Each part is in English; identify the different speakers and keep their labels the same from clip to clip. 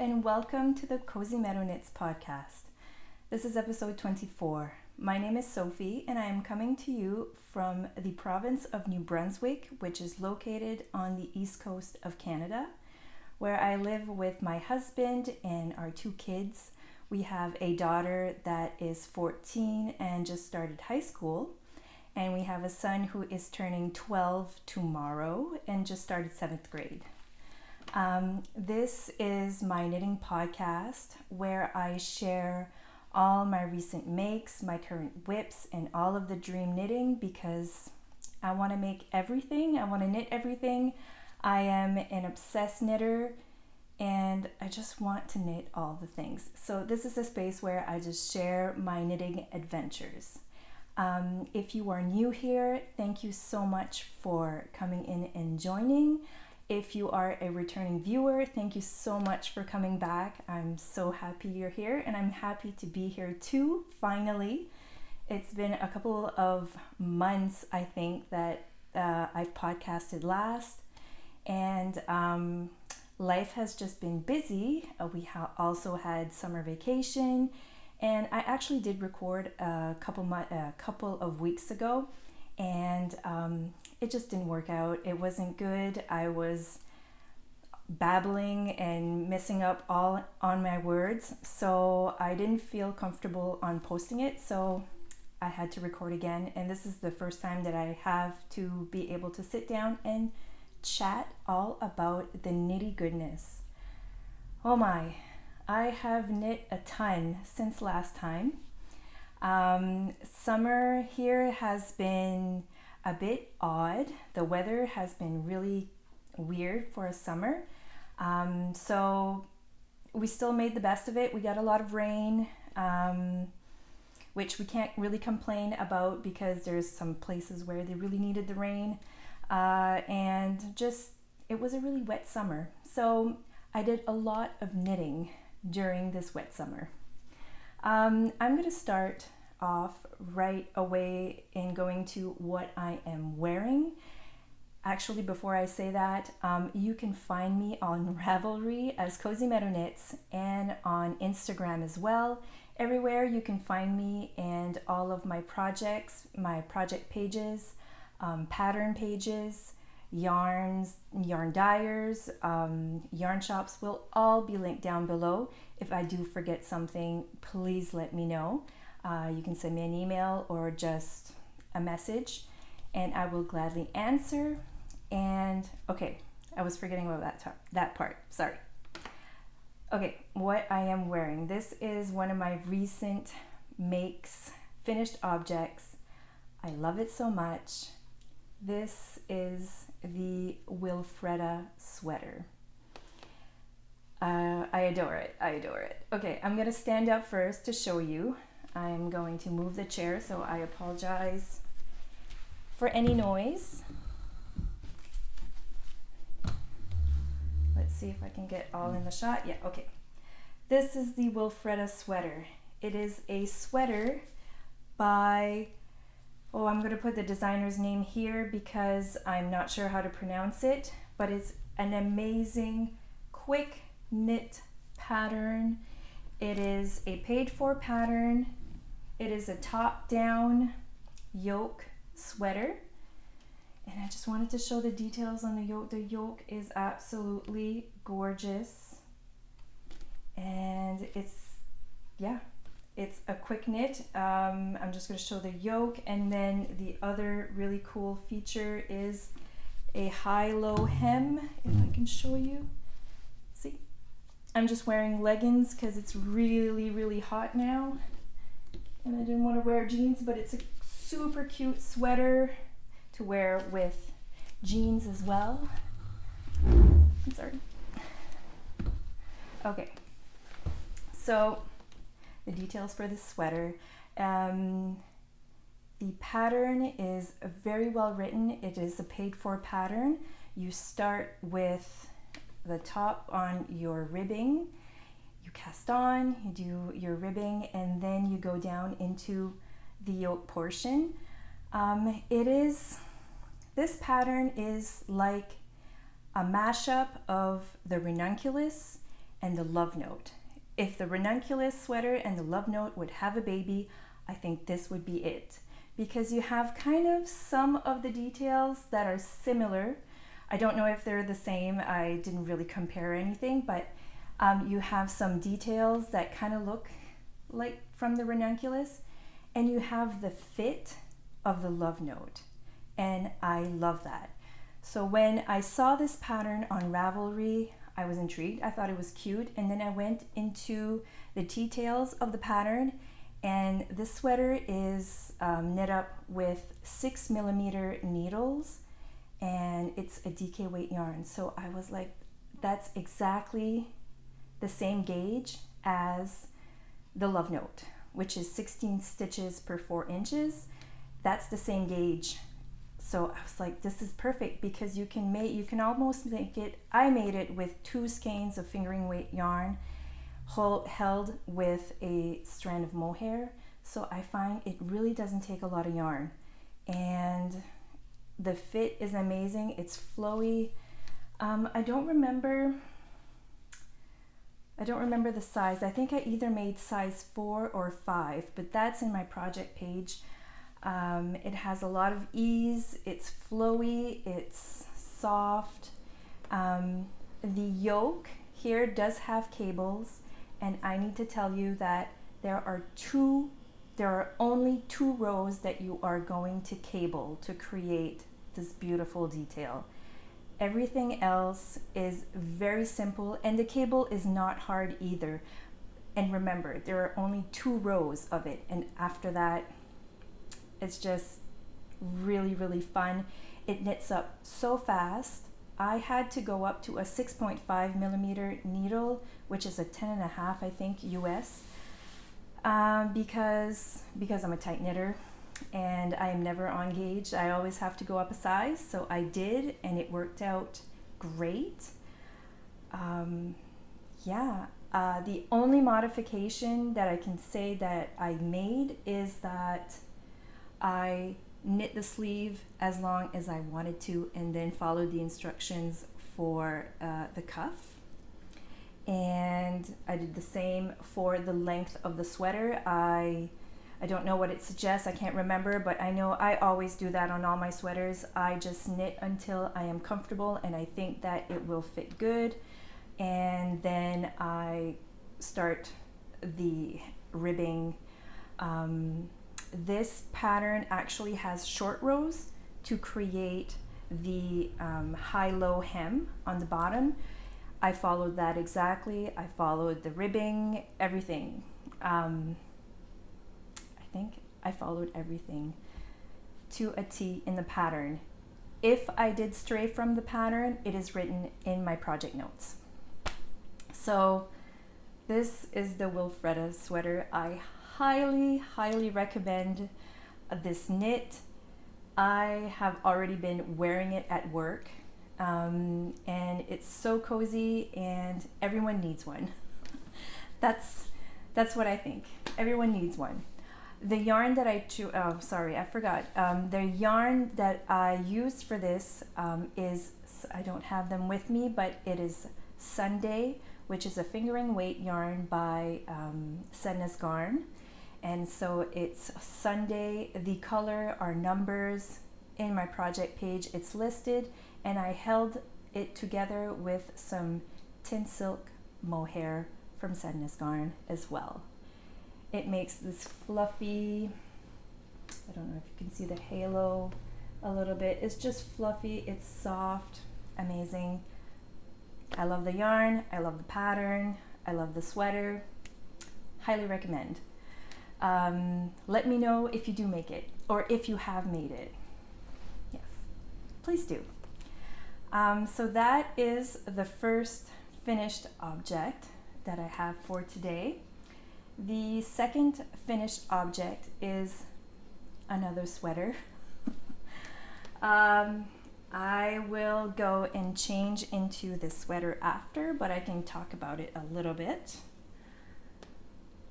Speaker 1: and welcome to the cozymeadowknits podcast. This is episode 24. My name is Sophie and I am coming to you from the province of New Brunswick, which is located on the east coast of Canada, where I live with my husband and our two kids. We have a daughter that is 14 and just started high school, and we have a son who is turning 12 tomorrow and just started 7th grade. This is my knitting podcast where I share all my recent makes, my current whips, and all of the dream knitting because I want to make everything. I want to knit everything. I am an obsessed knitter and I just want to knit all the things. So this is a space where I just share my knitting adventures. If you are new here, thank you so much for coming in and joining. If you are a returning viewer, thank you so much for coming back. I'm so happy you're here and I'm happy to be here too, finally. It's been a couple of months, I think, that I've podcasted last, and life has just been busy. We also had summer vacation, and I actually did record a couple of weeks ago, and it just didn't work out. It wasn't good. I was babbling and messing up all on my words, so I didn't feel comfortable on posting it, so I had to record again, and this is the first time that I have to be able to sit down and chat all about the knitty goodness. Oh my, I have knit a ton since last time. Summer here has been a bit odd. The weather has been really weird for a summer. So we still made the best of it. We got a lot of rain, which we can't really complain about because there's some places where they really needed the rain. And just, it was a really wet summer. So I did a lot of knitting during this wet summer. I'm going to start off right away in going to what I am wearing. Actually, before I say that, you can find me on Ravelry as cozymeadowknits and on Instagram as well. Everywhere you can find me and all of my projects, my project pages, pattern pages, yarns, yarn dyers, yarn shops will all be linked down below. If I do forget something, please let me know. You can send me an email or just a message and I will gladly answer. And okay, I was forgetting about that part, sorry. Okay, what I am wearing. This is one of my recent makes, finished objects. I love it so much. This is the Wilfreda sweater. I adore it, I adore it. Okay, I'm gonna stand up first to show you. I'm going to move the chair, so I apologize for any noise. Let's see if I can get all in the shot. Yeah, okay. This is the Wilfreda sweater. It is a sweater by, I'm going to put the designer's name here because I'm not sure how to pronounce it, but it's an amazing quick knit pattern. It is a paid for pattern. It is a top down yoke sweater. And I just wanted to show the details on the yoke. The yoke is absolutely gorgeous. And it's a quick knit. I'm just going to show the yoke. And then the other really cool feature is a high-low hem, if I can show you. See? I'm just wearing leggings because it's really, really hot now. And I didn't want to wear jeans, but it's a super cute sweater to wear with jeans as well. I'm sorry. Okay, so the details for this sweater. The pattern is very well written. It is a paid for pattern. You start with the top on your ribbing. You cast on, you do your ribbing, and then you go down into the yoke portion. This pattern is like a mashup of the Ranunculus and the love note. If the Ranunculus sweater and the love note would have a baby, I think this would be it, because you have kind of some of the details that are similar. I don't know if they're the same. I didn't really compare anything, but you have some details that kind of look like from the Ranunculus, and you have the fit of the love note, and I love that. So when I saw this pattern on Ravelry, I was intrigued. I thought it was cute, and then I went into the details of the pattern, and this sweater is knit up with 6mm needles, and it's a DK weight yarn. So I was like, that's exactly the same gauge as the love note, which is 16 stitches per 4 inches. That's the same gauge. So I was like, this is perfect, because you can almost make it. I made it with 2 skeins of fingering weight yarn held with a strand of mohair. So I find it really doesn't take a lot of yarn, and the fit is amazing. It's flowy. I don't remember the size. I think I either made size 4 or 5, but that's in my project page. It has a lot of ease. It's flowy. It's soft. The yoke here does have cables, and I need to tell you that there are only 2 rows that you are going to cable to create this beautiful detail. Everything else is very simple, and the cable is not hard either. And remember, there are only 2 rows of it, and after that, it's just really, really fun. It knits up so fast. I had to go up to a 6.5mm needle, which is a 10.5, I think, US, because I'm a tight knitter and I am never on gauge. I always have to go up a size, so I did, and it worked out great. The only modification that I can say that I made is that I knit the sleeve as long as I wanted to, and then followed the instructions for the cuff. And I did the same for the length of the sweater. I don't know what it suggests, I can't remember, but I know I always do that on all my sweaters. I just knit until I am comfortable and I think that it will fit good, and then I start the ribbing. This pattern actually has short rows to create the high-low hem on the bottom. I followed that exactly. I followed the ribbing, everything. I think I followed everything to a T in the pattern. If I did stray from the pattern, it is written in my project notes. So this is the Wilfreda sweater. I highly, highly recommend this knit. I have already been wearing it at work, and it's so cozy, and everyone needs one. That's what I think. Everyone needs one. The yarn that I the yarn that I used for this is, I don't have them with me, but it is Sunday, which is a fingering weight yarn by Sedna's Garn. And so it's Sunday. The color are numbers. In my project page it's listed, and I held it together with some tin silk mohair from Sedna's Garn as well. It makes this fluffy, I don't know if you can see the halo a little bit. It's just fluffy, it's soft, amazing. I love the yarn, I love the pattern, I love the sweater. Highly recommend. Let me know if you do make it, or if you have made it. Yes, please do. So that is the first finished object that I have for today. The second finished object is another sweater. I will go and change into this sweater after, but I can talk about it a little bit.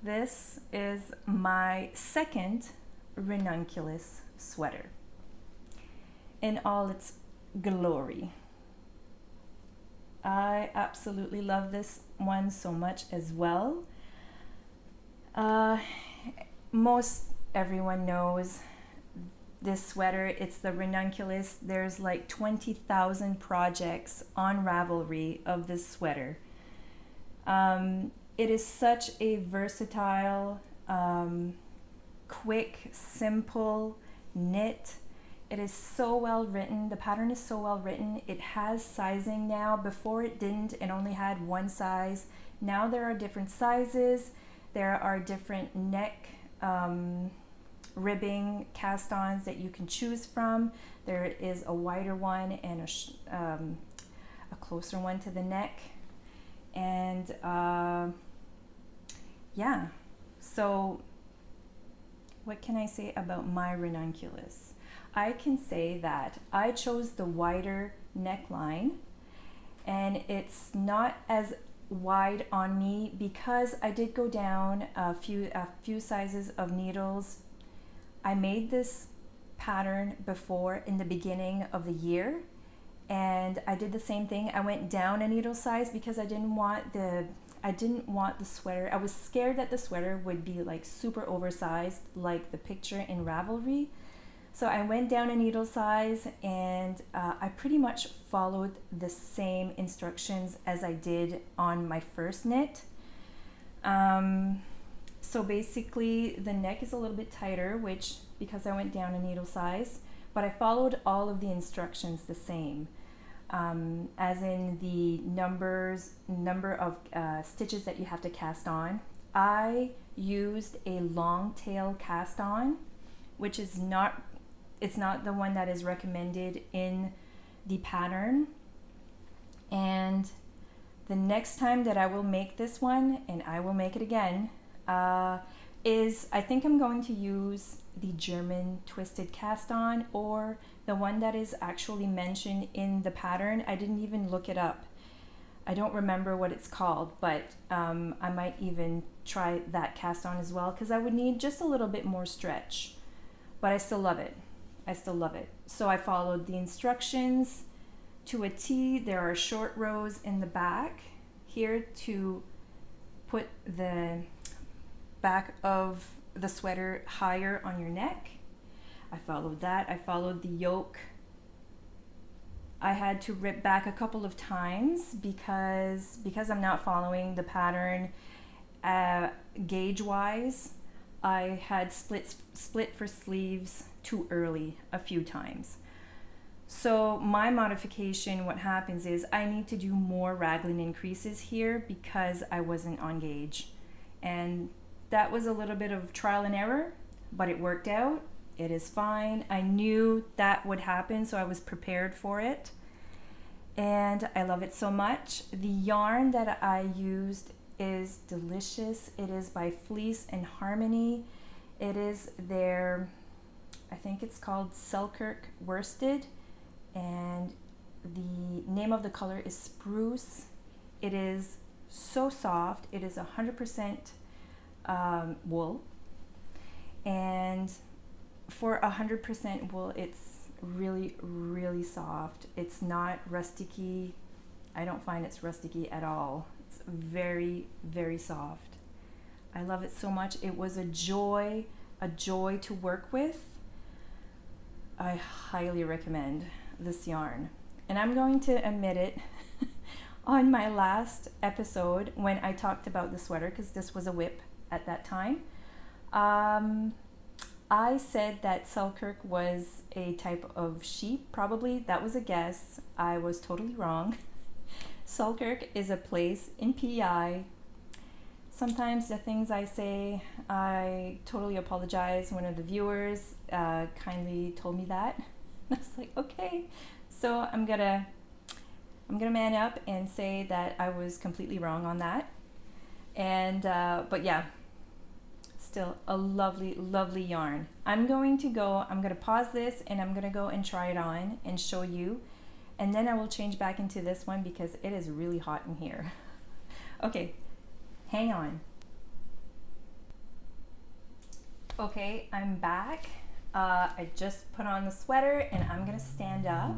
Speaker 1: This is my second Ranunculus sweater in all its glory. I absolutely love this one so much as well. Most everyone knows this sweater. It's the Ranunculus. There's like 20,000 projects on Ravelry of this sweater. It is such a versatile, quick, simple knit. It is so well written. The pattern is so well written. It has sizing now. Before it didn't. It only had one size. Now there are different sizes. There are different neck ribbing cast-ons that you can choose from. There is a wider one and a closer one to the neck. And yeah, so what can I say about my Ranunculus? I can say that I chose the wider neckline, and it's not as wide on me because I did go down a few sizes of needles. I made this pattern before in the beginning of the year, and I did the same thing. I went down a needle size because I didn't want the sweater. I was scared that the sweater would be like super oversized like the picture in Ravelry. So I went down a needle size, and I pretty much followed the same instructions as I did on my first knit. So basically the neck is a little bit tighter, which because I went down a needle size, but I followed all of the instructions the same. As in the number of stitches that you have to cast on. I used a long tail cast on, which is it's not the one that is recommended in the pattern. And the next time that I will make this one, and I will make it again, is I think I'm going to use the German twisted cast on, or the one that is actually mentioned in the pattern. I didn't even look it up. I don't remember what it's called, but I might even try that cast on as well, because I would need just a little bit more stretch, but I still love it. So I followed the instructions to a T. There are short rows in the back here to put the back of the sweater higher on your neck. I followed that. I followed the yoke. I had to rip back a couple of times because I'm not following the pattern gauge wise. I had split for sleeves too early a few times. So my modification, what happens is I need to do more raglan increases here because I wasn't on gauge. And that was a little bit of trial and error, but it worked out. It is fine. I knew that would happen, so I was prepared for it. And I love it so much. The yarn that I used is delicious. It is by Fleece and Harmony. It is their, I think it's called Selkirk Worsted, and the name of the color is Spruce. It is so soft. It is 100% wool, and for 100% wool, it's really, really soft. It's not rusticy. I don't find it's rusticy at all. It's very, very soft. I love it so much. It was a joy to work with. I highly recommend this yarn. And I'm going to admit it on my last episode when I talked about the sweater, because this was a whip at that time. I said that Selkirk was a type of sheep. Probably that was a guess. I was totally wrong. Selkirk is a place in PEI. Sometimes the things I say, I totally apologize. One of the viewers kindly told me that. I was like, okay. So I'm gonna man up and say that I was completely wrong on that. And but yeah, still a lovely, lovely yarn. I'm gonna pause this and I'm gonna go and try it on and show you, and then I will change back into this one because it is really hot in here. Okay, hang on. Okay, I'm back. I just put on the sweater and I'm gonna stand up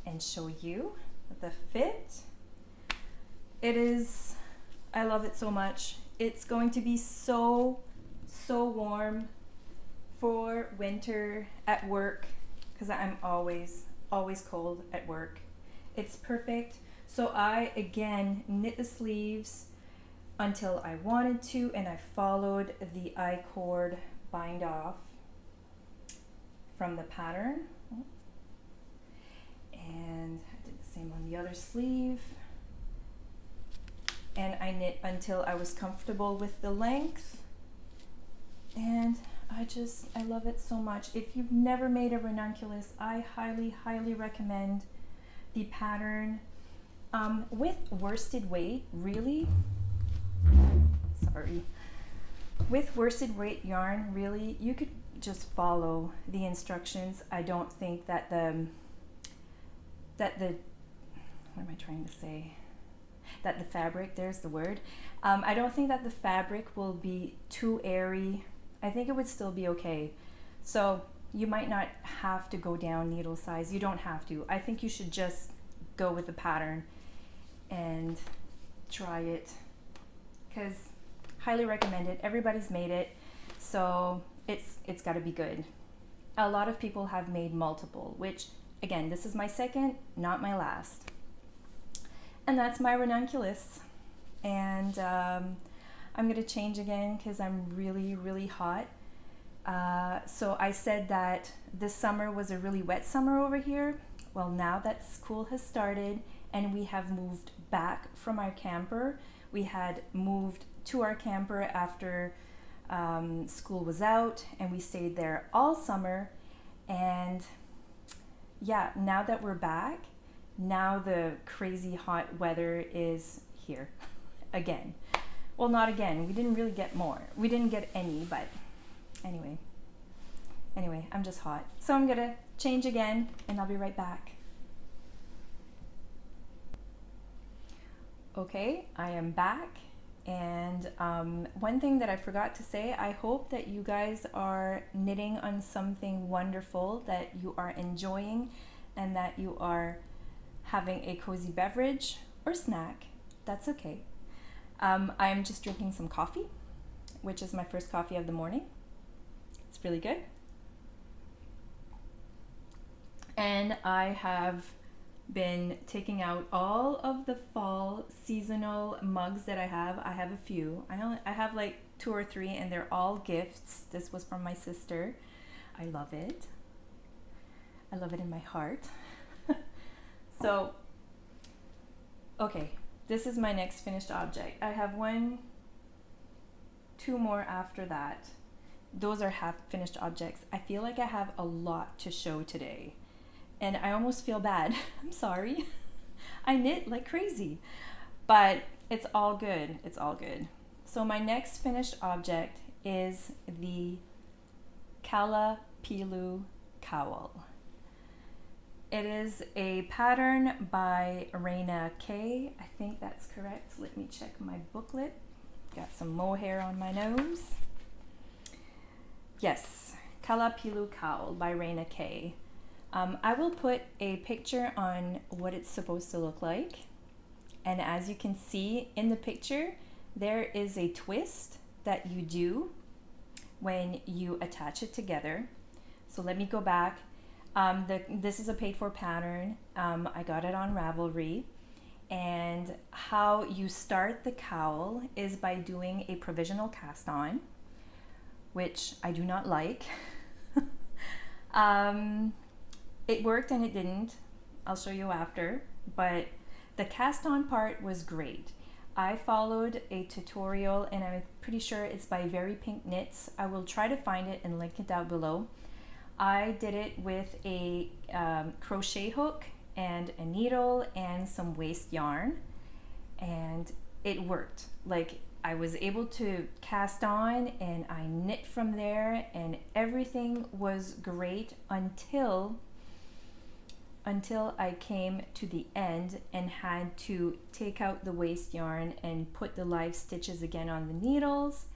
Speaker 1: and show you the fit. It is, I love it so much. It's going to be so warm for winter at work because I'm always cold at work. It's perfect. So I again knit the sleeves until I wanted to, and I followed the I-cord bind off from the pattern, and I did the same on the other sleeve, and I knit until I was comfortable with the length, and I love it so much. If you've never made a ranunculus, I highly recommend the pattern. With worsted weight, really, sorry, with worsted weight yarn, really, you could just follow the instructions. I don't think that the what am I trying to say? That the fabric, there's the word. I don't think that the fabric will be too airy. I think it would still be okay. So you might not have to go down needle size. You don't have to. I think you should just go with the pattern and try it, because highly recommend it. Everybody's made it, so it's got to be good. A lot of people have made multiple, which again, this is my second, not my last. And that's my ranunculus. And I'm gonna change again because I'm really hot. So I said that this summer was a really wet summer over here. Well, now that school has started and we have moved back from our camper, we had moved to our camper after school was out, and we stayed there all summer. And yeah, now that we're back, now the crazy hot weather is here again. Well, not again. We didn't really get more. We didn't get any, but anyway, I'm just hot. So I'm gonna change again and I'll be right back. Okay, I am back. And one thing that I forgot to say, I hope that you guys are knitting on something wonderful that you are enjoying and that you are having a cozy beverage or snack. That's okay. I'm just drinking some coffee, which is my first coffee of the morning. It's really good. And I have been taking out all of the fall seasonal mugs that I have. I have a few. I have like 2 or 3, and they're all gifts. This was from my sister. I love it. I love it in my heart. So, okay, this is my next finished object. I have 2 more after that. Those are half finished objects. I feel like I have a lot to show today, and I almost feel bad. I'm sorry. I knit like crazy, but it's all good. It's all good. So my next finished object is the KalaPealuu cowl. It is a pattern by Raina K. I think that's correct. Let me check my booklet. Got some mohair on my nose. Yes, KalaPealuu cowl by Raina K. I will put a picture on what it's supposed to look like. And as you can see in the picture, there is a twist that you do when you attach it together. So let me go back. This is a paid for pattern. I got it on Ravelry. And how you start the cowl is by doing a provisional cast on, which I do not like. It worked and it didn't. I'll show you after, but the cast on part was great. I followed a tutorial, and I'm pretty sure it's by Very Pink Knits. I will try to find it and link it down below. I did it with a crochet hook and a needle and some waste yarn, and it worked. Like, I was able to cast on and I knit from there, and everything was great until I came to the end and had to take out the waste yarn and put the live stitches again on the needles.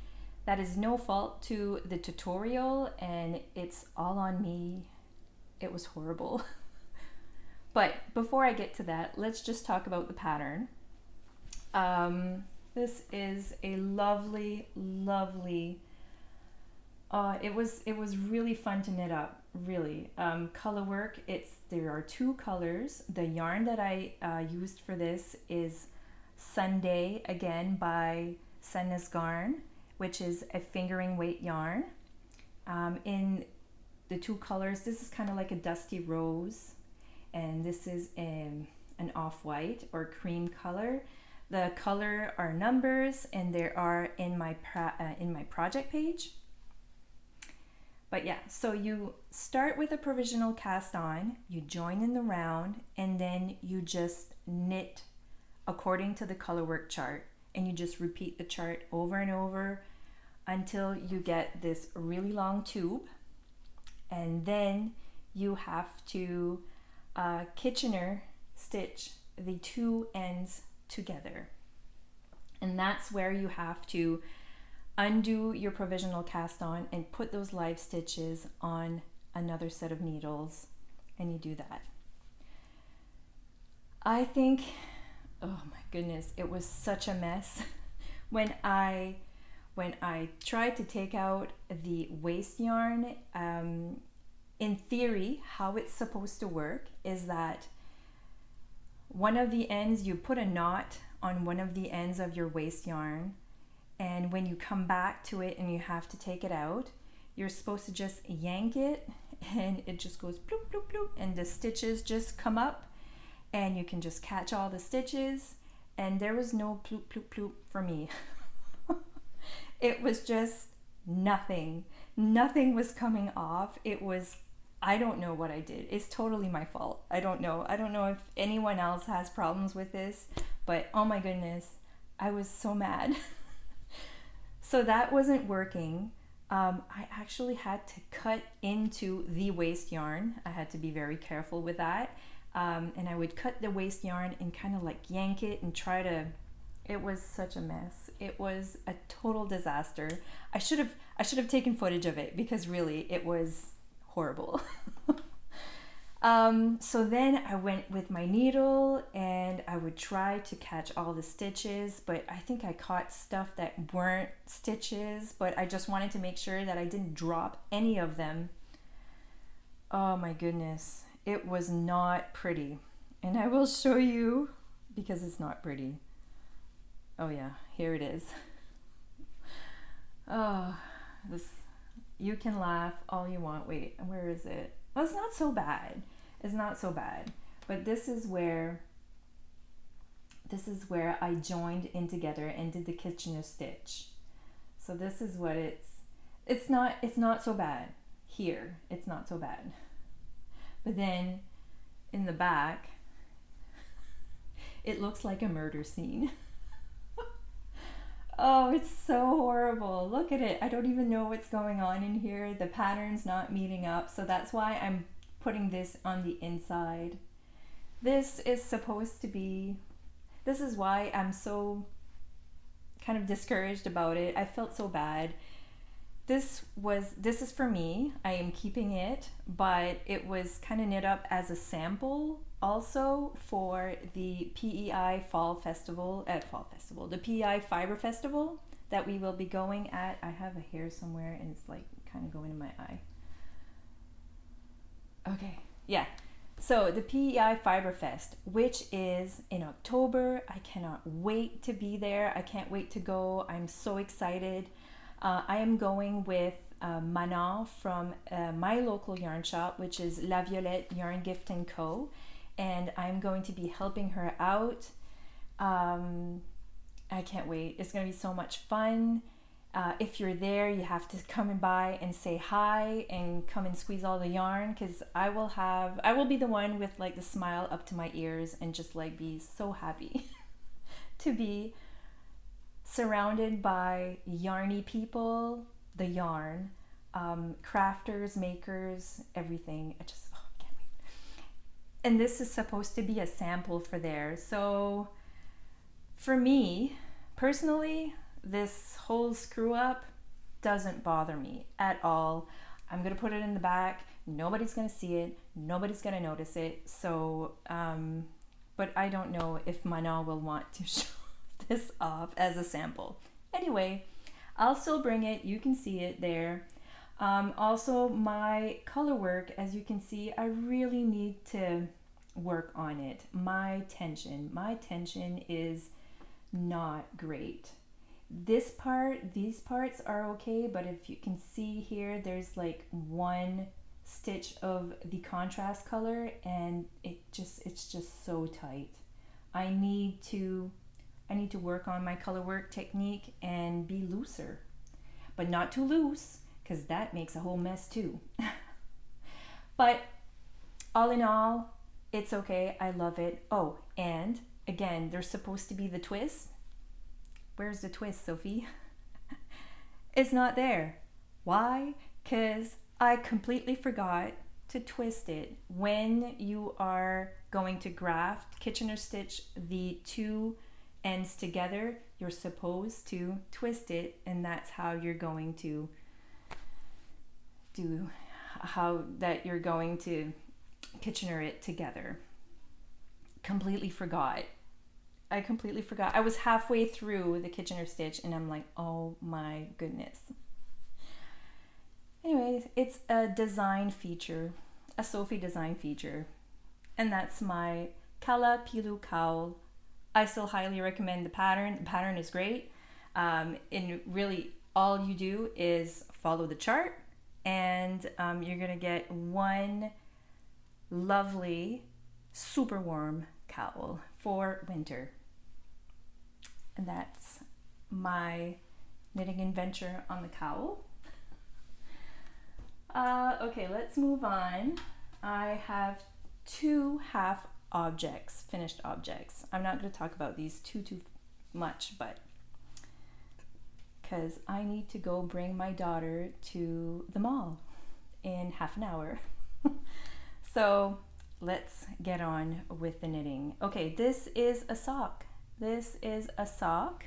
Speaker 1: That is no fault to the tutorial, and it's all on me. It was horrible. But before I get to that, let's just talk about the pattern. This is a lovely, lovely. It was really fun to knit up. Really, color work. There are two colors. The yarn that I used for this is Sunday, again by Sunnis Garn, which is a fingering weight yarn. In the two colors, this is kind of like a dusty rose, and this is an off-white or cream color. The color are numbers, and there are in my project page. But yeah, so you start with a provisional cast on, you join in the round, and then you just knit according to the color work chart, and you just repeat the chart over and over until you get this really long tube, and then you have to Kitchener stitch the two ends together, and that's where you have to undo your provisional cast on and put those live stitches on another set of needles, and you do that. I think, oh my goodness, it was such a mess when I tried to take out the waste yarn. In theory, how it's supposed to work is that one of the ends, you put a knot on one of the ends of your waste yarn, and when you come back to it and you have to take it out, you're supposed to just yank it, and it just goes bloop bloop bloop, and the stitches just come up, and you can just catch all the stitches. And there was no bloop bloop bloop for me. It was just nothing was coming off. It was, I don't know what I did. It's totally my fault. I don't know if anyone else has problems with this, but oh my goodness, I was so mad. So that wasn't working. I actually had to cut into the waste yarn. I had to be very careful with that. And I would cut the waste yarn and kind of like yank it and try to, it was such a mess. It was a total disaster. I should have taken footage of it, because really it was horrible. So then I went with my needle and I would try to catch all the stitches, but I think I caught stuff that weren't stitches, but I just wanted to make sure that I didn't drop any of them. Oh my goodness, it was not pretty. And I will show you, because it's not pretty. Oh yeah, here it is. Oh, this, you can laugh all you want. Wait, where is it? Well, it's not so bad. It's not so bad. But this is where I joined in together and did the Kitchener stitch. So this is what it's not so bad. Here, it's not so bad. But then in the back, it looks like a murder scene. Oh, it's so horrible. Look at it. I don't even know what's going on in here. The pattern's not meeting up. So that's why I'm putting this on the inside. This is supposed to be, this is why I'm so kind of discouraged about it. I felt so bad. This is for me. I am keeping it, but it was kind of knit up as a sample also for the PEI the PEI Fiber Festival that we will be going at. I have a hair somewhere and it's like kind of going in my eye. Okay, yeah. So the PEI Fiber Fest, which is in October. I cannot wait to be there. I can't wait to go. I'm so excited. I am going with Manon from my local yarn shop, which is La Violette Yarn Gift & Co. And I'm going to be helping her out. I can't wait. It's going to be so much fun. If you're there, you have to come and by and say hi and come and squeeze all the yarn, because I will be the one with like the smile up to my ears and just like be so happy to be surrounded by yarny people, the yarn, crafters, makers, everything. I just can't wait. And this is supposed to be a sample for there. So for me personally, this whole screw up doesn't bother me at all. I'm gonna put it in the back. Nobody's gonna see it. Nobody's gonna notice it. So, but I don't know if Manon will want to show this off as a sample. Anyway, I'll still bring it. You can see it there. Also, my color work, as you can see, I really need to work on it. My tension is not great. These parts are okay, but if you can see here, there's like one stitch of the contrast color, and it's just so tight. I need to work on my color work technique and be looser, but not too loose, because that makes a whole mess too. But all in all, it's okay. I love it. Oh, and again, there's supposed to be the twist. Where's the twist, Sophie? It's not there. Why? Because I completely forgot to twist it. When you are going to graft, Kitchener stitch the two ends together, you're supposed to twist it, and that's how you're going to Kitchener it together. Completely forgot. I completely forgot. I was halfway through the Kitchener stitch and I'm like, oh my goodness. Anyways, it's a design feature, a Sophie design feature, and that's my KalaPealuu cowl. I still highly recommend the pattern. The pattern is great. And really all you do is follow the chart, and you're gonna get one lovely, super warm cowl for winter. And that's my knitting adventure on the cowl. Okay, let's move on. I have two half objects, finished objects. I'm not going to talk about these too much, but because I need to go bring my daughter to the mall in half an hour. So let's get on with the knitting. Okay, this is a sock. This is a sock.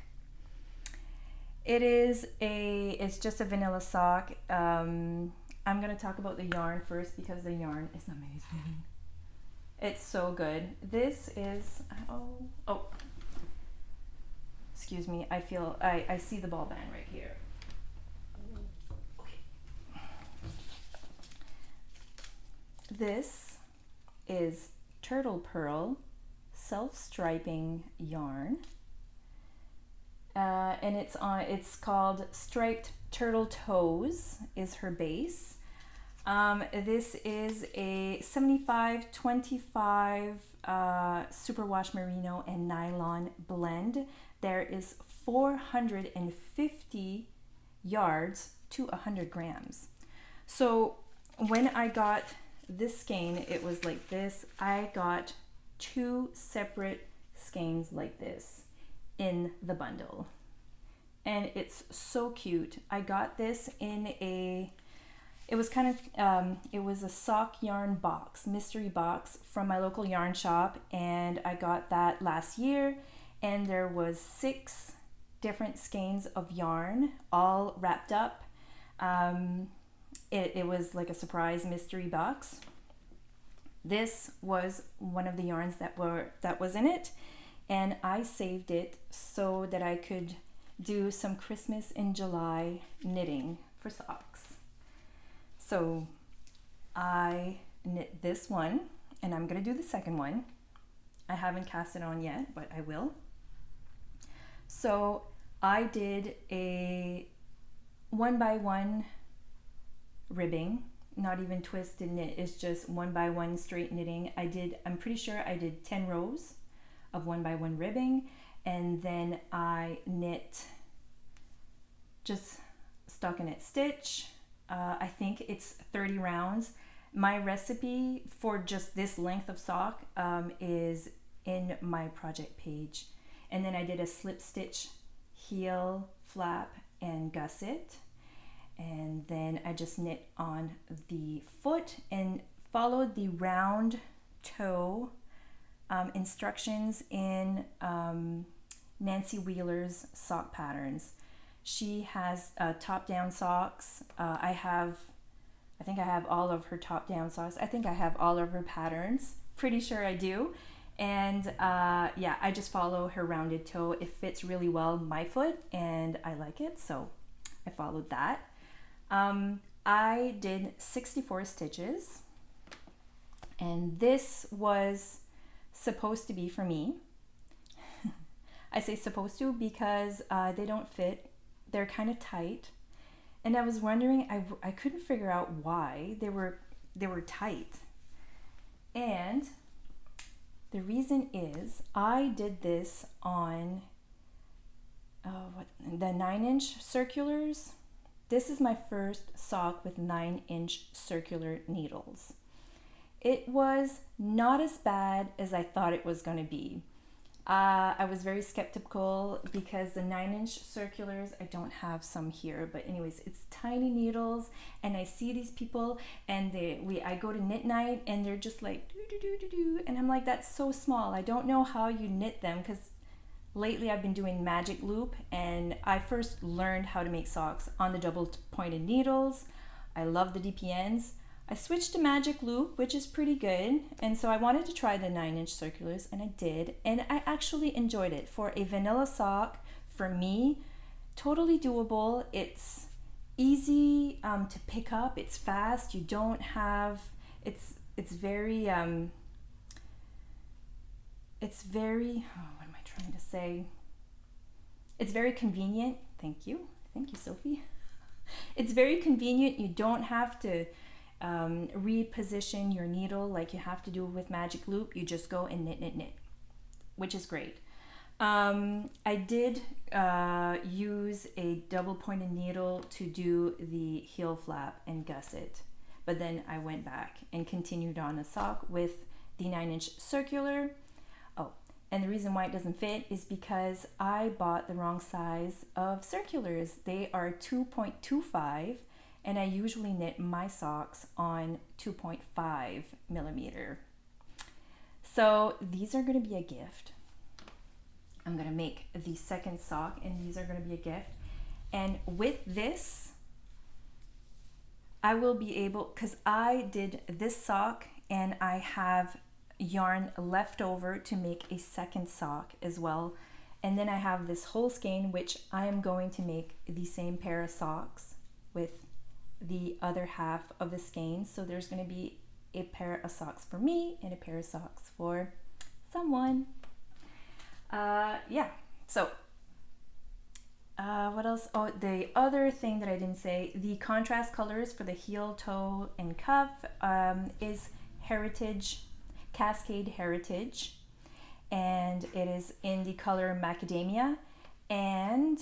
Speaker 1: It's just a vanilla sock. I'm going to talk about the yarn first because the yarn is amazing. It's so good. This is, oh, excuse me. I see the ball band right here. Okay. This is Turtle Pearl self-striping yarn. And it's called Striped Turtle Toes is her base. This is a 75-25 superwash merino and nylon blend. There is 450 yards to 100 grams. So when I got this skein, it was like this. I got two separate skeins like this in the bundle, and it's so cute. I got this in it was a sock yarn box, mystery box from my local yarn shop, and I got that last year, and there was 6 different skeins of yarn all wrapped up. It was like a surprise mystery box. This was one of the yarns that was in it, and I saved it so that I could do some Christmas in July knitting for socks. So I knit this one, and I'm gonna do the second one. I haven't cast it on yet, but I will. So I did a 1x1 ribbing, not even twisted knit, it's just 1x1 straight knitting. I'm pretty sure I did 10 rows of 1x1 ribbing, and then I knit just stockinette stitch. I think it's 30 rounds. My recipe for just this length of sock is in my project page. And then I did a slip stitch, heel, flap, and gusset. And then I just knit on the foot and followed the round toe instructions in Nancy Wheeler's sock patterns. She has top-down socks. I think I have all of her top-down socks. I think I have all of her patterns. Pretty sure I do. And yeah, I just follow her rounded toe. It fits really well my foot and I like it, so I followed that. I did 64 stitches, and this was supposed to be for me. I say supposed to because they don't fit. They're kind of tight, and I was wondering, I couldn't figure out why they were tight. And the reason is I did this on the 9-inch circulars. This is my first sock with 9-inch circular needles. It was not as bad as I thought it was going to be. I was very skeptical because the 9-inch circulars, I don't have some here, but anyways, it's tiny needles, and I see these people, and I go to knit night, and they're just like do, and I'm like, that's so small. I don't know how you knit them, because lately I've been doing magic loop, and I first learned how to make socks on the double pointed needles. I love the DPNs. I switched to magic loop, which is pretty good, and so I wanted to try the 9-inch circulars, and I did, and I actually enjoyed it. For a vanilla sock, for me, totally doable. It's easy to pick up. It's fast. You don't have, it's very oh, what am I trying to say? It's very convenient. Thank you, Sophie. It's very convenient. You don't have to reposition your needle like you have to do with magic loop. You just go and knit, which is great. I did use a double pointed needle to do the heel flap and gusset, but then I went back and continued on a sock with the 9-inch circular. Oh, and the reason why it doesn't fit is because I bought the wrong size of circulars. They are 2.25, and I usually knit my socks on 2.5 millimeter. So these are going to be a gift. I'm going to make the second sock, and these are going to be a gift. And with this, I will be able, because I did this sock and I have yarn left over to make a second sock as well. And then I have this whole skein, which I am going to make the same pair of socks with the other half of the skein. So there's going to be a pair of socks for me and a pair of socks for someone. Yeah, so what else? Oh, the other thing that I didn't say, the contrast colors for the heel, toe, and cuff is Heritage, Cascade Heritage, and it is in the color macadamia, and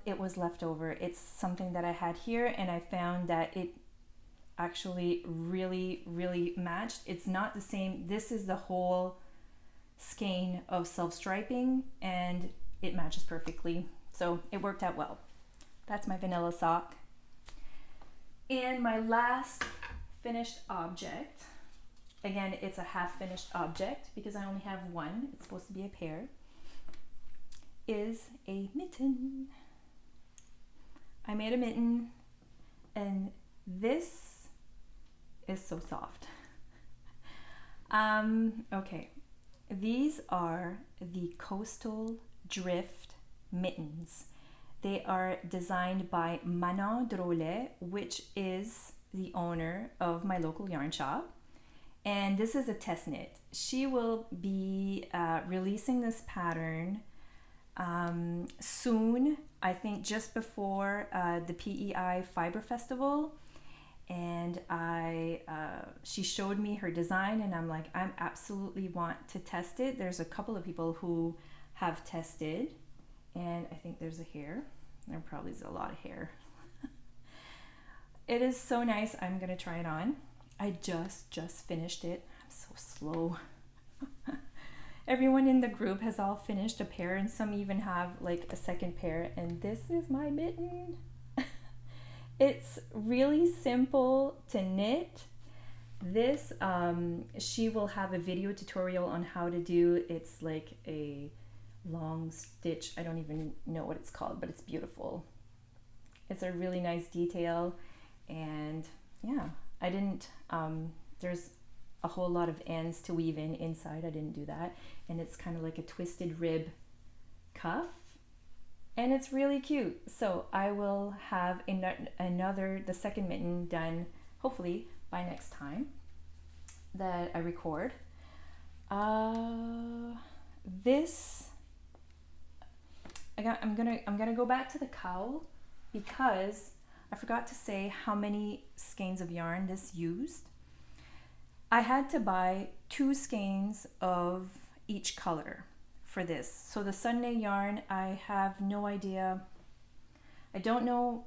Speaker 1: it was left over. It's something that I had here, and I found that it actually really matched. It's not the same. This is the whole skein of self-striping, and it matches perfectly, so it worked out well. That's my vanilla sock. And my last finished object, again, it's a half finished object because I only have one, it's supposed to be a pair, is a mitten. I made a mitten, and this is so soft. Okay, these are the Costal Drift mittens. They are designed by Manon Drolet, which is the owner of my local yarn shop. And this is a test knit. She will be releasing this pattern soon, I think just before the PEI Fiber Festival. And she showed me her design, and I'm like, I absolutely want to test it. There's a couple of people who have tested, and I think there's a hair. There probably is a lot of hair. It is so nice. I'm gonna try it on. I just finished it. I'm so slow. Everyone in the group has all finished a pair, and some even have like a second pair, and this is my mitten. It's really simple to knit. This, she will have a video tutorial on how to do. It's like a long stitch. I don't even know what it's called, but it's beautiful. It's a really nice detail, and yeah, I didn't, there's a whole lot of ends to weave in inside. I didn't do that. And it's kind of like a twisted rib cuff. And it's really cute. So I will have the second mitten done hopefully by next time that I record. I'm gonna go back to the cowl because I forgot to say how many skeins of yarn this used. I had to buy 2 skeins of each color for this. So the Sunday yarn, I have no idea. I don't know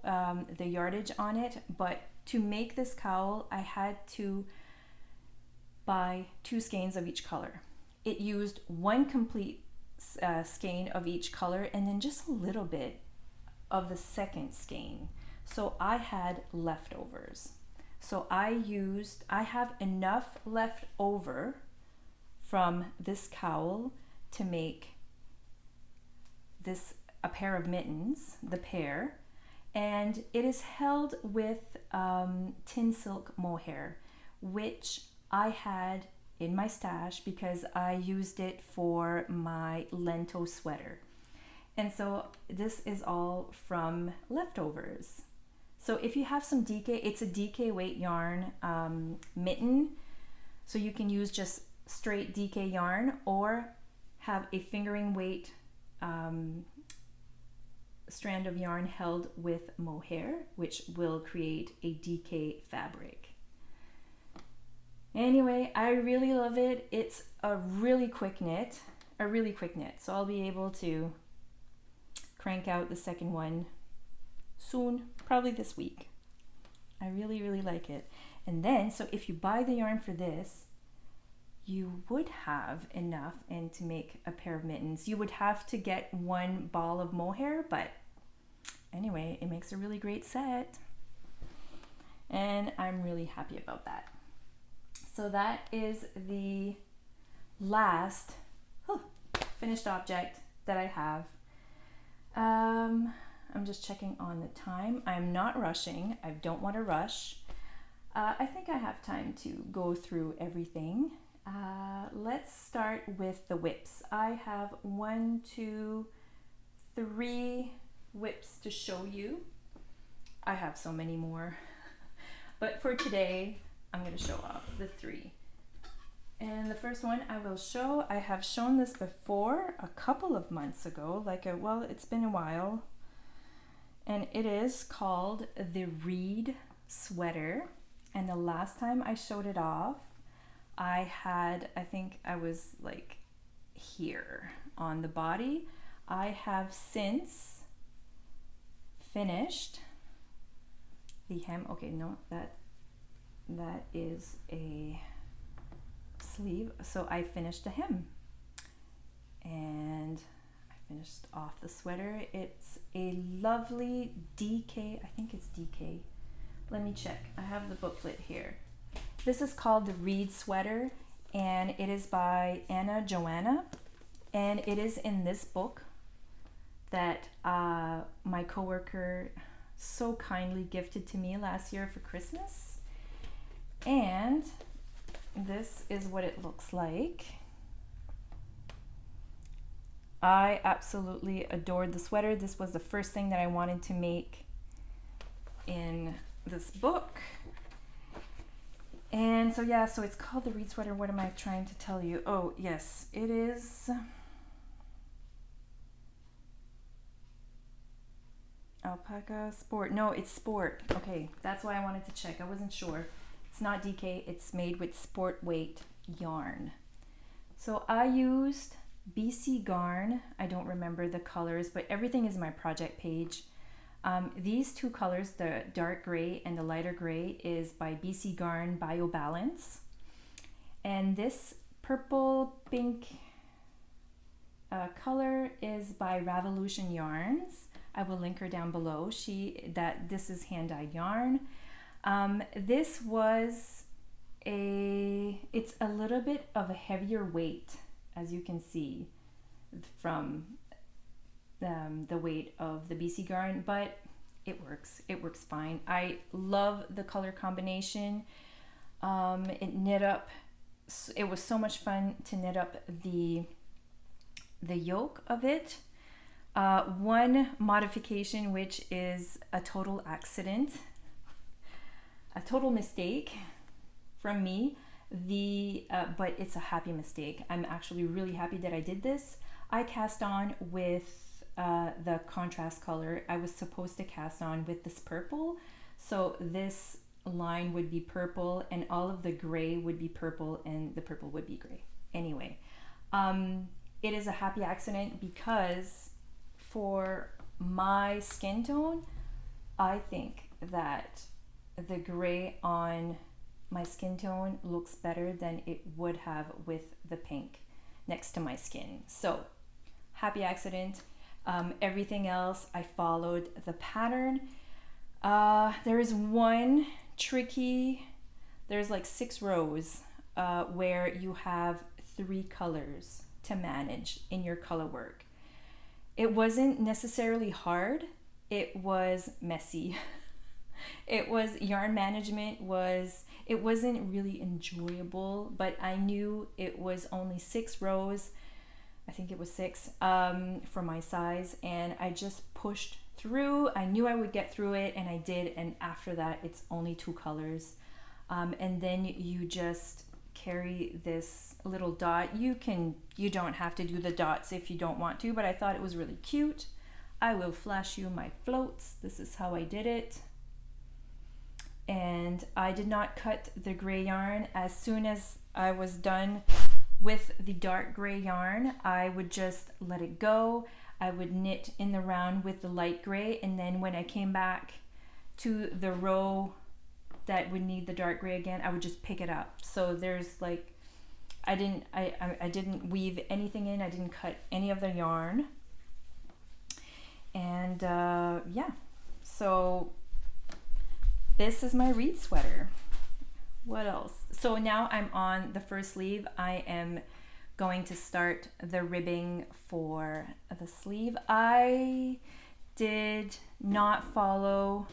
Speaker 1: the yardage on it, but to make this cowl, I had to buy 2 skeins of each color. It used 1 complete skein of each color and then just a little bit of the second skein. So I had leftovers. So I have enough left over from this cowl to make a pair of mittens, the pair, and it is held with tin silk mohair, which I had in my stash because I used it for my Lento sweater. And so this is all from leftovers. So if you have some DK, it's a DK weight yarn mitten, so you can use just straight DK yarn or have a fingering weight strand of yarn held with mohair, which will create a DK fabric. Anyway, I really love it. It's a really quick knit. So I'll be able to crank out the second one soon, probably this week. I really, really like it. And then, so if you buy the yarn for this, you would have enough and to make a pair of mittens. You would have to get 1 ball of mohair, but anyway, it makes a really great set. And I'm really happy about that. So that is the last finished object that I have. I'm just checking on the time. I'm not rushing. I don't want to rush. I think I have time to go through everything. Let's start with the whips. I have 1, 2, 3 whips to show you. I have so many more. But for today, I'm going to show off the 3. And the first one I will show, I have shown this before a couple of months ago, it's been a while. And it is called the Reed Sweater. And the last time I showed it off, I think I was like here on the body. I have since finished the hem. Okay, no, that is a sleeve. So I finished the hem and I finished off the sweater. It's a lovely DK, I think it's DK. Let me check. I have the booklet here. This is called the Reed Sweater and it is by Johanna, and it is in this book that my coworker so kindly gifted to me last year for Christmas. And this is what it looks like. I absolutely adored the sweater. This was the first thing that I wanted to make in this book. And so yeah, so it's called the Reed Sweater. What am I trying to tell you? Oh yes, it is alpaca sport. No, it's sport. Okay, that's why I wanted to check. I wasn't sure. It's not DK, it's made with sport weight yarn. So I used BC Garn. I don't remember the colors, but everything is in my project page. These 2 colors, the dark gray and the lighter gray, is by BC Garn Bio Balance. And this purple pink color is by Ravelry Yarns. I will link her down below. This is hand-dyed yarn. This was it's a little bit of a heavier weight, as you can see from the weight of the BC Garn, but it works fine. I love the color combination. It knit up it was so much fun to knit up the yoke of it. One modification, which is a total accident, a total mistake from me, but it's a happy mistake. I'm actually really happy that I did this. I cast on with the contrast color. I was supposed to cast on with this purple, so this line would be purple and all of the gray would be purple and the purple would be gray. Anyway, it is a happy accident because for my skin tone, I think that the gray on my skin tone looks better than it would have with the pink next to my skin. So happy accident. Everything else, I followed the pattern. There is one tricky, there's like 6 rows where you have 3 colors to manage in your color work. It wasn't necessarily hard, it was messy. It was, yarn management it wasn't really enjoyable, but I knew it was only 6 rows. I think it was 6 for my size, and I just pushed through. I knew I would get through it, and I did. And after that, it's only 2 colors, and then you just carry this little dot. You don't have to do the dots if you don't want to, but I thought it was really cute. I will flash you my floats. This is how I did it. And I did not cut the gray yarn. As soon as I was done with the dark gray yarn, I would just let it go. I would knit in the round with the light gray, and then when I came back to the row that would need the dark gray again, I would just pick it up. So there's like, I didn't weave anything in, I didn't cut any of the yarn. And yeah, so this is my reed sweater. What else? So now I'm on the first sleeve. I am going to start the ribbing for the sleeve. I did not follow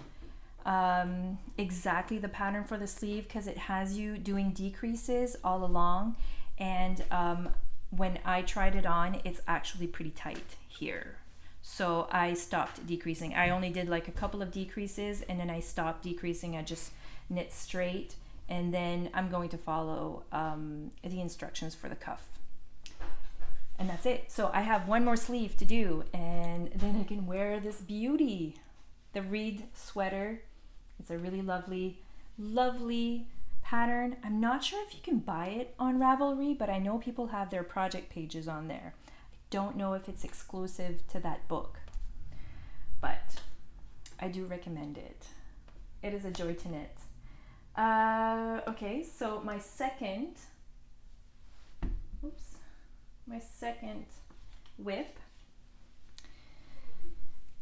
Speaker 1: exactly the pattern for the sleeve because it has you doing decreases all along, and when I tried it on, it's actually pretty tight here. So I stopped decreasing. I only did like a couple of decreases and then I stopped decreasing. I just knit straight, and then I'm going to follow the instructions for the cuff. And that's it. So I have one more sleeve to do, and then I can wear this beauty, the reed sweater. It's a really lovely, lovely pattern. I'm not sure if you can buy it on Ravelry, but I know people have their project pages on there. Don't know if it's exclusive to that book, but I do recommend it. It is a joy to knit. Okay, so my second whip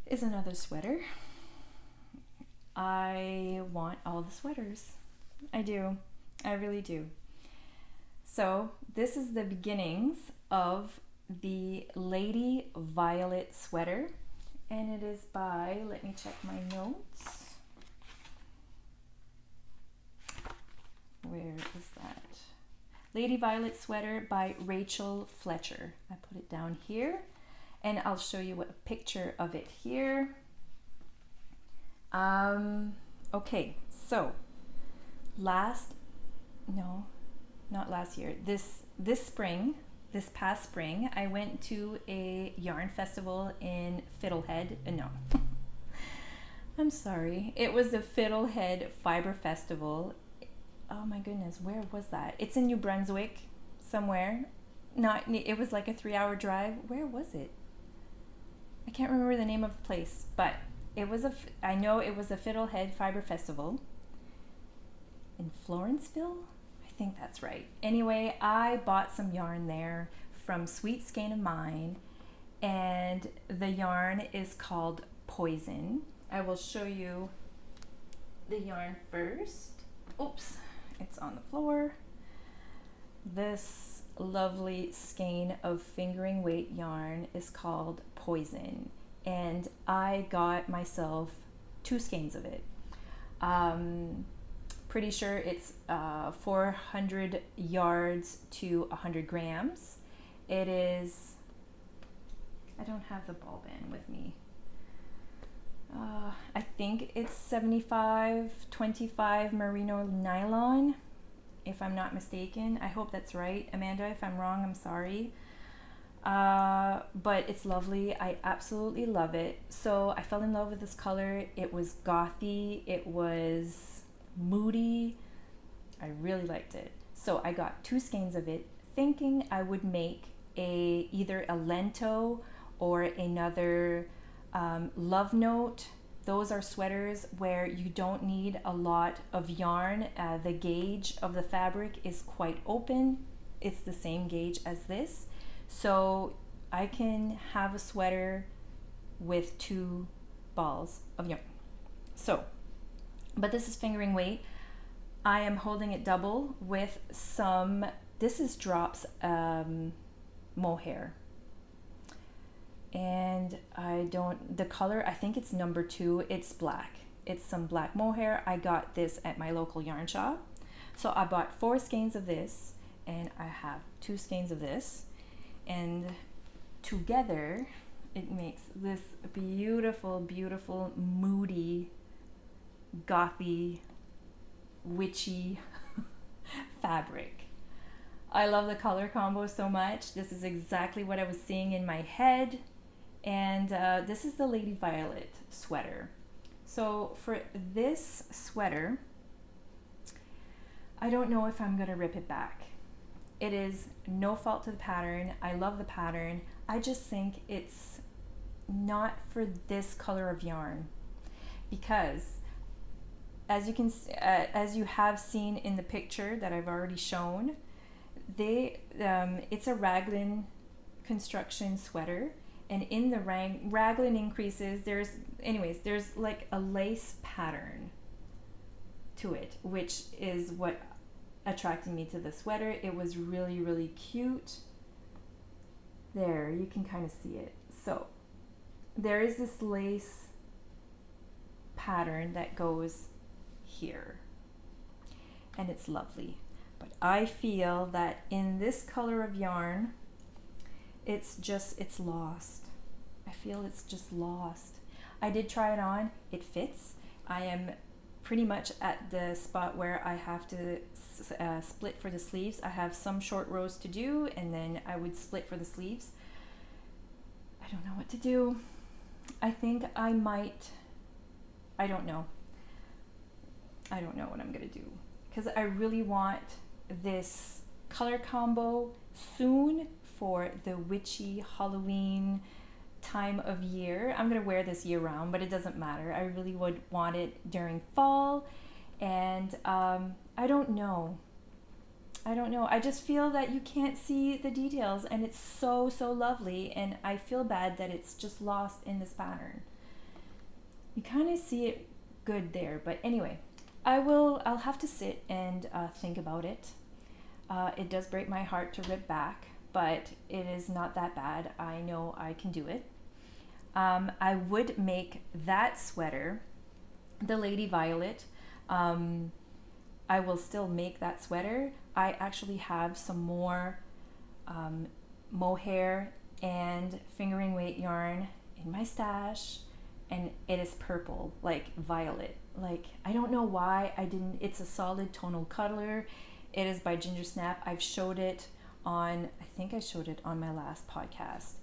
Speaker 1: is another sweater. I want all the sweaters. I do. I really do. So this is the beginnings of the Lady Violet sweater, and it is by, let me check my notes. Where is that? Lady Violet sweater by Rachel Fletcher. I put it down here, and I'll show you a picture of it here. Okay, so this past spring, I went to a yarn festival in Fiddlehead. I'm sorry. It was the Fiddlehead Fiber Festival. Oh my goodness, where was that? It's in New Brunswick, somewhere. It was like a 3-hour drive. Where was it? I can't remember the name of the place, but I know it was a Fiddlehead Fiber Festival in Florenceville. I think that's right. Anyway, I bought some yarn there from Sweet Skein of Mine, and the yarn is called Poison. I will show you the yarn first. Oops, it's on the floor. This lovely skein of fingering weight yarn is called Poison, and I got myself 2 skeins of it. Pretty sure it's 400 yards to 100 grams. It is, I don't have the ball band with me. I think it's 75/25 merino nylon, if I'm not mistaken. I hope that's right. Amanda, if I'm wrong, I'm sorry. But it's lovely. I absolutely love it. So I fell in love with this color. It was gothy. It was moody. I really liked it. So I got 2 skeins of it, thinking I would make either a lento or another love note. Those are sweaters where you don't need a lot of yarn. The gauge of the fabric is quite open. It's the same gauge as this. So I can have a sweater with 2 balls of yarn. So, but this is fingering weight. I am holding it double with some, this is drops mohair. And the color, I think it's number 2, it's black. It's some black mohair. I got this at my local yarn shop. So I bought 4 skeins of this, and I have 2 skeins of this. And together, it makes this beautiful, beautiful, moody, gothy, witchy fabric. I love the color combo so much. This is exactly what I was seeing in my head. And this is the Lady Violet sweater. So for this sweater, I don't know if I'm gonna rip it back. It is no fault to the pattern. I love the pattern. I just think it's not for this color of yarn, because as you have seen in the picture that I've already shown, it's a raglan construction sweater. And in the raglan increases, there's like a lace pattern to it, which is what attracted me to the sweater. It was really, really cute. There, you can kind of see it. So there is this lace pattern that goes here, and it's lovely. But I feel that in this color of yarn, it's lost. I feel it's just lost. I did try it on. It fits. I am pretty much at the spot where I have to split for the sleeves. I have some short rows to do, and then I would split for the sleeves. I don't know what to do. I think I might, I don't know what I'm gonna do, because I really want this color combo soon for the witchy Halloween time of year. I'm gonna wear this year round, but it doesn't matter. I really would want it during fall, and I don't know. I just feel that you can't see the details, and it's so lovely, and I feel bad that it's just lost in this pattern. You kind of see it good there, but anyway, I'll have to sit and think about it. It does break my heart to rip back, but it is not that bad. I know I can do it. I would make that sweater, the Lady Violet. I will still make that sweater. I actually have some more mohair and fingering weight yarn in my stash, and it is purple, like violet. Like, I don't know why I didn't. It's a solid tonal color. It is by Ginger Snap. I've showed it on, I think I showed it on my last podcast.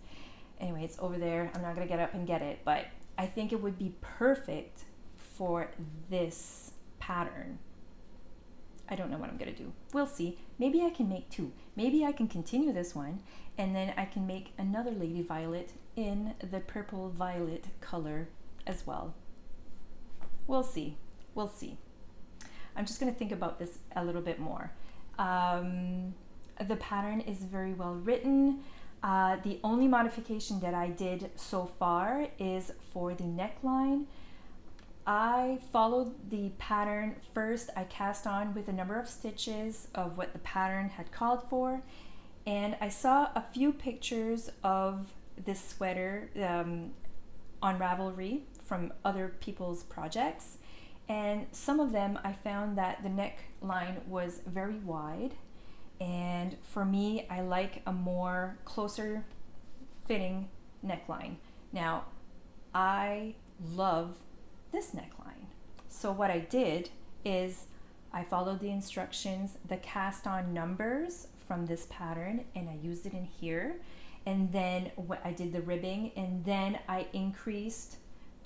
Speaker 1: Anyway, it's over there. I'm not gonna get up and get it, but I think it would be perfect for this pattern. I don't know what I'm gonna do. We'll see. Maybe I can make 2. Maybe I can continue this one, and then I can make another Lady Violet in the purple violet color as well. We'll see. We'll see. I'm just gonna think about this a little bit more. The pattern is very well written. The only modification that I did so far is for the neckline. I followed the pattern first. I cast on with a number of stitches of what the pattern had called for, and I saw a few pictures of this sweater on Ravelry from other people's projects, And some of them I found that the neckline was very wide, and for me I like a more closer fitting neckline. Now I love this neckline, so what I did is I followed the instructions, the cast on numbers from this pattern, and I used it in here, and then I did the ribbing, and then I increased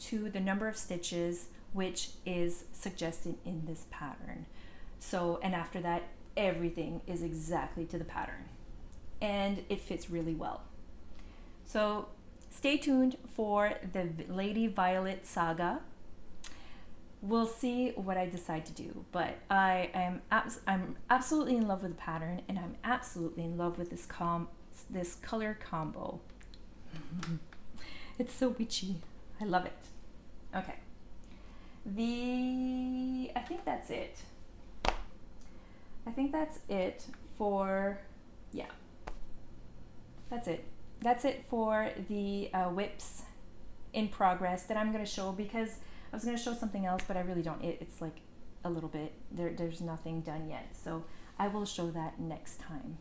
Speaker 1: to the number of stitches which is suggested in this pattern. So, and after that, everything is exactly to the pattern, and it fits really well. So stay tuned for the Lady Violet saga. We'll see what I decide to do, but I'm absolutely in love with the pattern, and I'm absolutely in love with this color combo. It's so witchy. I love it. Okay. I think that's it. I think that's it for, yeah. That's it. That's it for the whips in progress that I'm going to show, because I was going to show something else, but I really don't. It's like a little bit. There's nothing done yet. So I will show that next time.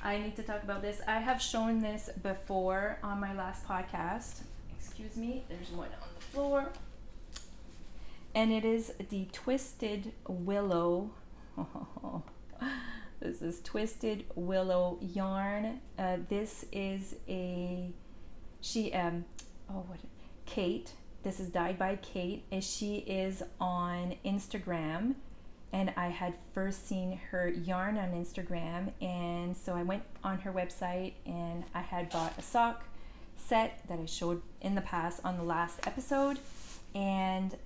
Speaker 1: I need to talk about this. I have shown this before on my last podcast. Excuse me. There's one on the floor. And it is the Twisted Willow. This is Twisted Willow yarn. This is Kate. This is dyed by Kate, and she is on Instagram, and I had first seen her yarn on Instagram, and so I went on her website, and I had bought a sock set that I showed in the past on the last episode, and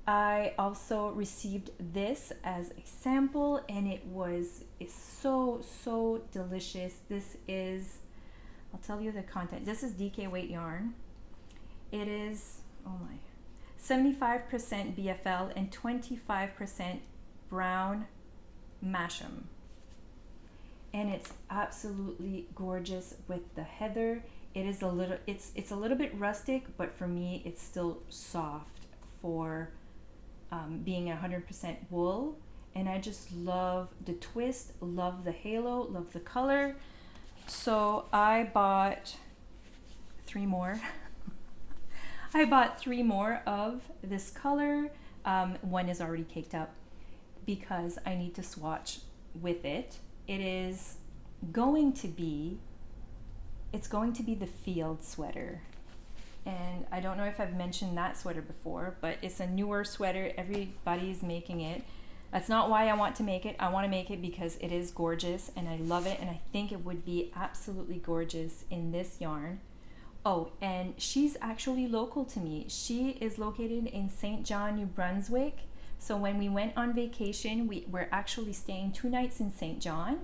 Speaker 1: I also received this as a sample, and it's so delicious. This is, I'll tell you the content. This is DK weight yarn. It is, 75% BFL and 25% brown Masham. And it's absolutely gorgeous with the heather. It is it's a little bit rustic, but for me it's still soft for being 100% wool. And I just love the twist, love the halo, love the color. So I bought 3 more. I bought 3 more of this color. One is already caked up because I need to swatch with it. It is going to be, it's going to be the field sweater. And I don't know if I've mentioned that sweater before, but it's a newer sweater. Everybody's making it. That's not why I want to make it. I want to make it because it is gorgeous and I love it, and I think it would be absolutely gorgeous in this yarn. Oh, and she's actually local to me. She is located in St. John, New Brunswick. So when we went on vacation, we were actually staying 2 nights in St. John,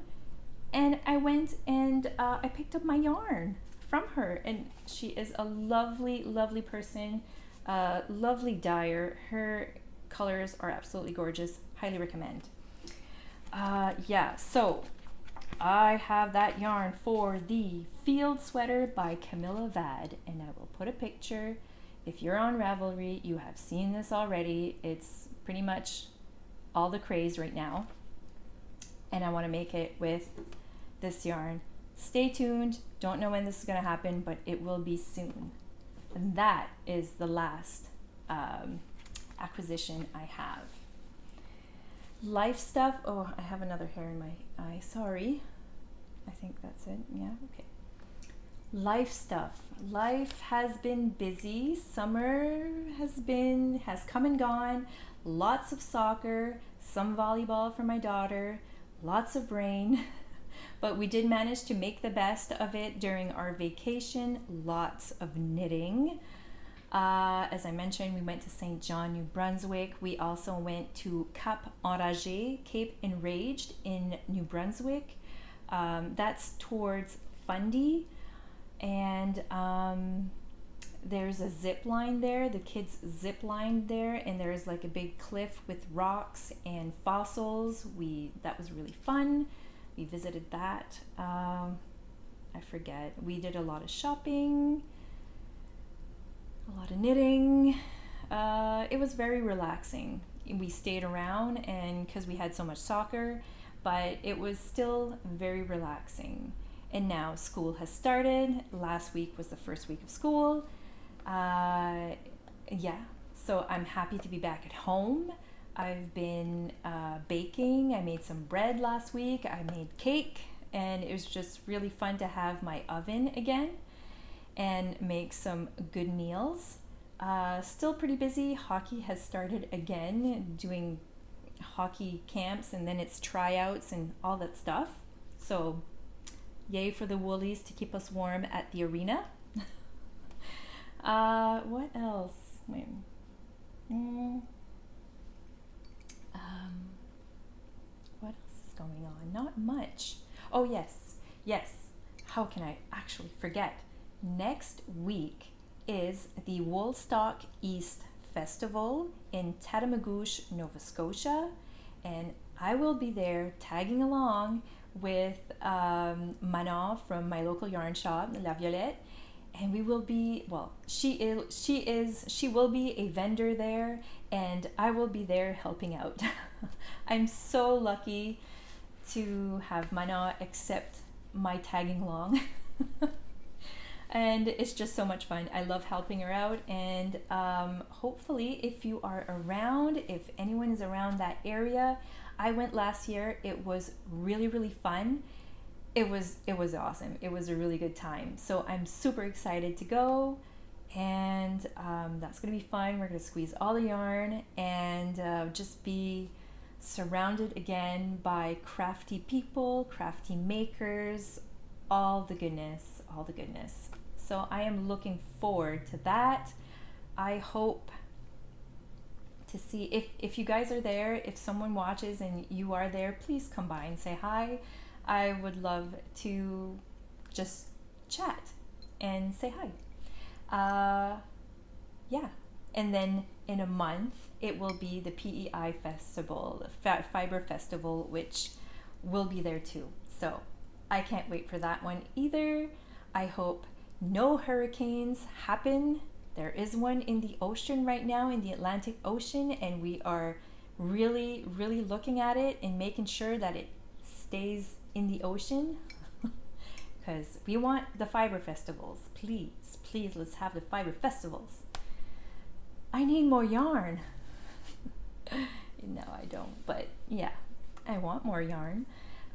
Speaker 1: and I went and I picked up my yarn from her, and she is a lovely person, lovely dyer. Her colors are absolutely gorgeous. Highly recommend. So I have that yarn for the field sweater by Camilla Vad, and I will put a picture. If you're on Ravelry, you have seen this already. It's pretty much all the craze right now, and I want to make it with this yarn. Stay tuned. Don't know when this is going to happen, but it will be soon. And that is the last acquisition I have. Life stuff. Oh, I have another hair in my eye. Sorry. I think that's it. Yeah, okay. Life stuff. Life has been busy. Summer has come and gone. Lots of soccer, some volleyball for my daughter, lots of rain. But we did manage to make the best of it during our vacation. Lots of knitting. As I mentioned, we went to St. John, New Brunswick. We also went to Cap Enragé, Cape Enraged in New Brunswick. That's towards Fundy. And there's a zip line there. The kids zip line there, and there's like a big cliff with rocks and fossils. That was really fun. We visited that. I forget. We did a lot of shopping. a lot of knitting. It was very relaxing. We stayed around and because we had so much soccer, but it was still very relaxing. And now school has started. Last week was the first week of school. Yeah, so I'm happy to be back at home. I've been baking. I made some bread last week. I made cake, and it was just really fun to have my oven again and make some good meals. Still pretty busy. Hockey has started again, doing hockey camps, and then it's tryouts and all that stuff. So, yay for the Woolies to keep us warm at the arena. What else? Wait. What else is going on? Not much. Oh, yes. How can I actually forget? Next week is the Woolstock East Festival in Tatamagouche, Nova Scotia, and I will be there tagging along with Manon from my local yarn shop, La Violette, and we will be, well, she will be a vendor there, and I will be there helping out. I'm so lucky to have Manon accept my tagging along. And it's just so much fun. I love helping her out, and hopefully if you are around, if anyone is around that area, I went last year. It was really fun. It was awesome. It was a really good time. So I'm super excited to go, and that's gonna be fun. We're gonna squeeze all the yarn and just be surrounded again by crafty people, crafty makers, all the goodness. So I am looking forward to that. I hope to see if you guys are there, if someone watches and you are there, please come by and say hi. I would love to just chat and say hi. Yeah. And then in a month, it will be the PEI Festival, Fiber Festival, which will be there too. So I can't wait for that one either. I hope no hurricanes happen. There is one in the ocean right now, in the Atlantic Ocean, and we are really looking at it and making sure that it stays in the ocean because we want the fiber festivals. Please, let's have the fiber festivals. I need more yarn. No, I don't, but yeah, I want more yarn.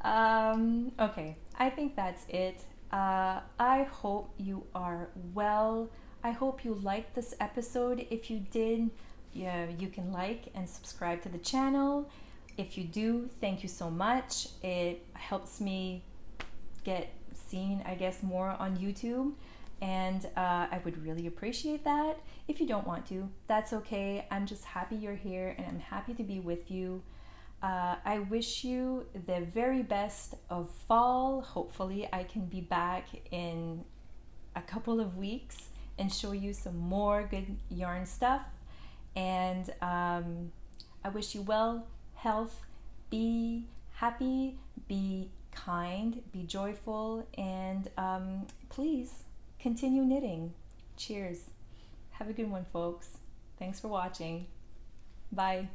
Speaker 1: Okay, I think that's it. I hope you are well. I hope you liked this episode. If you did, yeah, you can like and subscribe to the channel. If you do, thank you so much. It helps me get seen, I guess, more on YouTube, and I would really appreciate that. If you don't want to, that's okay. I'm just happy you're here, and I'm happy to be with you. I wish you the very best of fall. Hopefully I can be back in a couple of weeks and show you some more good yarn stuff. And I wish you well, health, be happy, be kind, be joyful, and please continue knitting. Cheers. Have a good one, folks. Thanks for watching. Bye.